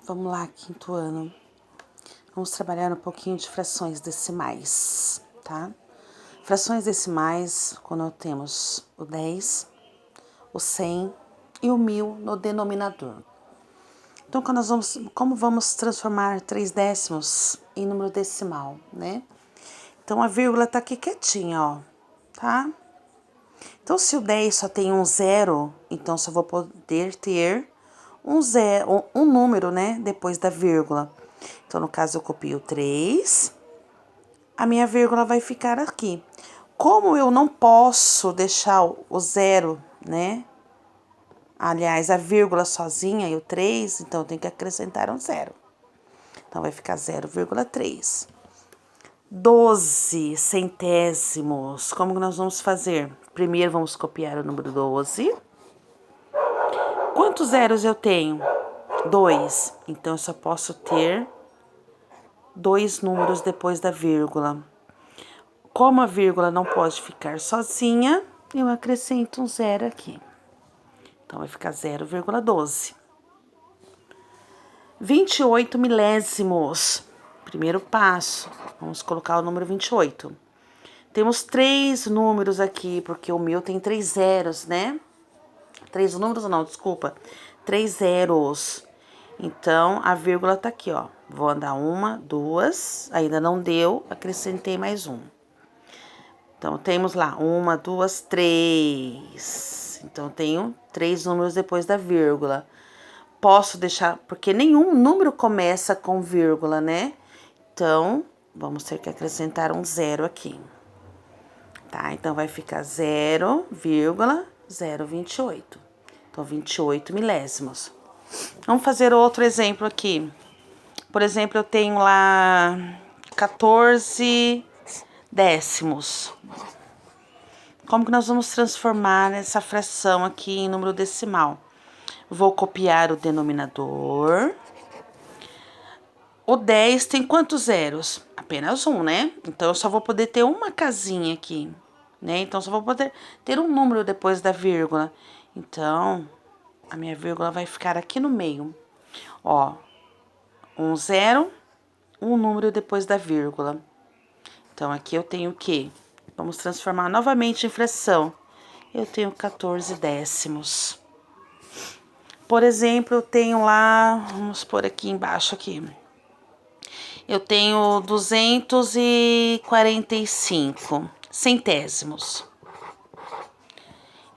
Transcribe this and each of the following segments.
Vamos lá, quinto ano. Vamos trabalhar um pouquinho de frações decimais, tá? Frações decimais, quando temos o 10, o 100 e o 1000 no denominador. Então, como vamos transformar 3 décimos em número decimal, né? Então, a vírgula tá aqui quietinha, ó, tá? Então, se o 10 só tem um zero, então só vou poder ter um número, né, depois da vírgula. Então, no caso, eu copio 3, a minha vírgula vai ficar aqui. Como eu não posso deixar o zero, né, aliás, a vírgula sozinha e o 3, então eu tenho que acrescentar um zero. Então, vai ficar 0,3. 12 centésimos. Como que nós vamos fazer? Primeiro, vamos copiar o número 12. Quantos zeros eu tenho? 2. Então, eu só posso ter 2 números depois da vírgula. Como a vírgula não pode ficar sozinha, eu acrescento um zero aqui. Então, vai ficar 0,12. 28 milésimos. Primeiro passo. Vamos colocar o número 28. Temos 3 números aqui, porque o meu tem 3 zeros, né? 3 números não, desculpa. 3 zeros. Então, a vírgula tá aqui, ó. Vou andar 1, 2, ainda não deu, acrescentei mais um. Então, temos lá 1, 2, 3. Então, tenho 3 números depois da vírgula. Posso deixar, porque nenhum número começa com vírgula, né? Então, vamos ter que acrescentar um zero aqui. Tá? Então, vai ficar 0,028. Então, 28 milésimos. Vamos fazer outro exemplo aqui. Por exemplo, eu tenho lá 14 décimos. Como que nós vamos transformar essa fração aqui em número decimal? Vou copiar o denominador. O 10 tem quantos zeros? Apenas um, né? Então, eu só vou poder ter uma casinha aqui, né? Então, só vou poder ter um número depois da vírgula. Então, a minha vírgula vai ficar aqui no meio. Ó, um zero, um número depois da vírgula. Então, aqui eu tenho o quê? Vamos transformar novamente em fração. Eu tenho 14 décimos. Por exemplo, eu tenho lá, vamos pôr aqui embaixo aqui. Eu tenho 245 centésimos.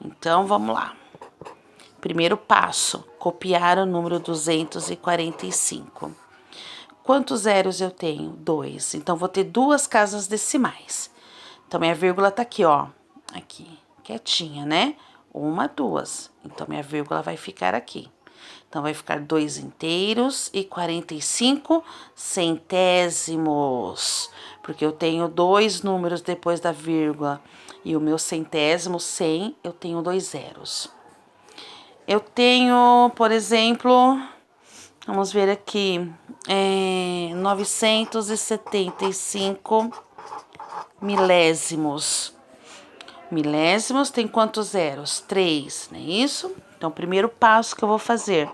Então, vamos lá. Primeiro passo, copiar o número 245. Quantos zeros eu tenho? 2. Então, vou ter 2 casas decimais. Então, minha vírgula tá aqui, ó. Aqui, quietinha, né? 1, 2. Então, minha vírgula vai ficar aqui. Então, vai ficar 2 inteiros e 45 centésimos. Porque eu tenho 2 números depois da vírgula. E o meu centésimo, 100, eu tenho 2 zeros. Eu tenho, por exemplo, vamos ver aqui, 975 milésimos. Milésimos tem quantos zeros? 3, não é isso? Então, o primeiro passo que eu vou fazer,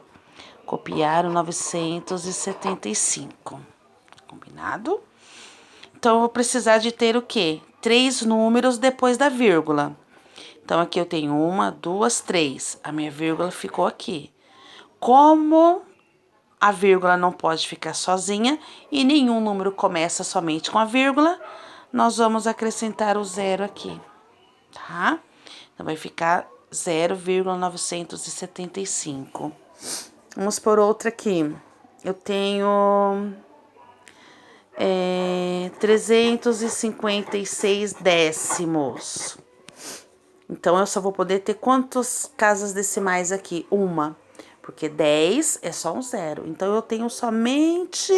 copiar o 975. Combinado? Então, eu vou precisar de ter o quê? 3 números depois da vírgula. Então, aqui eu tenho 1, 2, 3. A minha vírgula ficou aqui. Como a vírgula não pode ficar sozinha e nenhum número começa somente com a vírgula, nós vamos acrescentar o zero aqui, tá? Então, vai ficar 0,975. Vamos por outra aqui. Eu tenho 356 décimos. Então, eu só vou poder ter quantas casas decimais aqui? Uma. Porque 10 é só um zero. Então, eu tenho somente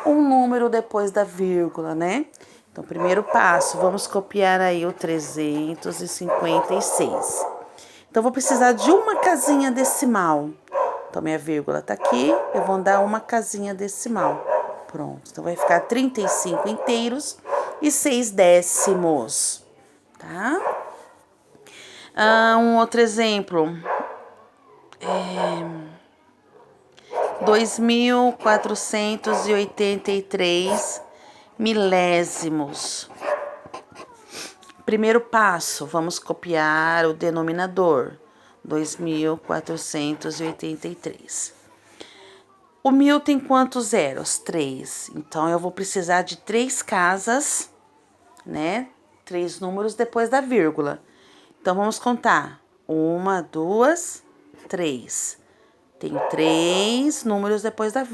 um número depois da vírgula, né? Então, primeiro passo, vamos copiar aí o 356. Então, vou precisar de uma casinha decimal. Então, minha vírgula tá aqui, eu vou dar uma casinha decimal. Pronto. Então, vai ficar 35 inteiros e 6 décimos, tá? Um outro exemplo. 2.483 milésimos. Primeiro passo, vamos copiar o denominador, 2.483. O 1000 tem quantos zeros? 3. Então, eu vou precisar de 3 casas, né? 3 números depois da vírgula. Então, vamos contar. 1, 2, 3. Tem 3 números depois da vírgula.